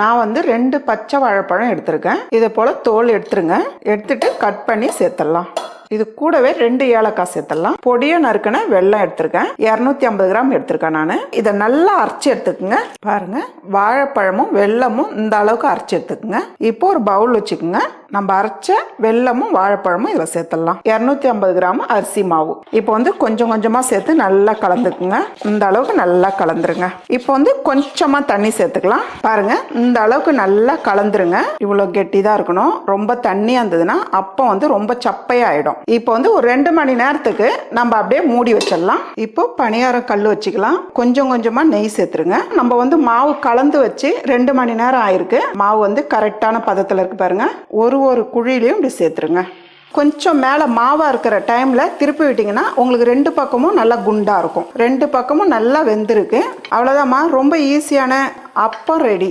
நான் வந்து 2 பச்சை வாழைப்பழம் எடுத்திருக்கேன். இதை போல் தோல் எடுத்துருங்க. எடுத்துட்டு கட் பண்ணி சேர்த்துடலாம். இது கூடவே 2 ஏலக்காய் சேர்த்துடலாம். பொடியை நறுக்கின வெல்லம் எடுத்திருக்கேன். 250 கிராம் எடுத்திருக்கேன் நான். இதை நல்லா அரைச்சி எடுத்துக்கோங்க. பாருங்க, வாழைப்பழமும் வெல்லமும் இந்த அளவுக்கு அரைச்சி எடுத்துக்கோங்க. இப்போ ஒரு பவுல் வச்சுக்கோங்க. நம்ம அரைச்ச வெல்லமும் வாழைப்பழமும் இதில் சேர்த்துடலாம். 250 கிராம் அரிசி மாவு இப்போ வந்து கொஞ்சம் கொஞ்சமாக சேர்த்து நல்லா கலந்துக்குங்க. இந்த அளவுக்கு நல்லா கலந்துருங்க. இப்போ வந்து கொஞ்சமாக தண்ணி சேர்த்துக்கலாம். பாருங்க, இந்த அளவுக்கு நல்லா கலந்துருங்க. இவ்வளோ கெட்டிதான் இருக்கணும். ரொம்ப தண்ணியாக இருந்ததுன்னா அப்போ வந்து ரொம்ப சப்பையாயிடும். இப்போ வந்து ஒரு 2 மணி நேரத்துக்கு நம்ம அப்படியே மூடி வச்சிடலாம். இப்போ பணியாரம் கல் வச்சுக்கலாம். கொஞ்சம் கொஞ்சமா நெய் சேர்த்துருங்க. நம்ம வந்து மாவு கலந்து வச்சு 2 மணி நேரம் ஆயிருக்கு. மாவு வந்து கரெக்டான பதத்தில் இருக்கு பாருங்க. ஒரு குழியிலையும் இப்படி சேர்த்துருங்க. கொஞ்சம் மேலே மாவா இருக்கிற டைம்ல திருப்பி விட்டீங்கன்னா உங்களுக்கு 2 பக்கமும் நல்லா குண்டா இருக்கும். 2 பக்கமும் நல்லா வெந்திருக்கு. அவ்வளோதாம்மா, ரொம்ப ஈஸியான அப்பம் ரெடி.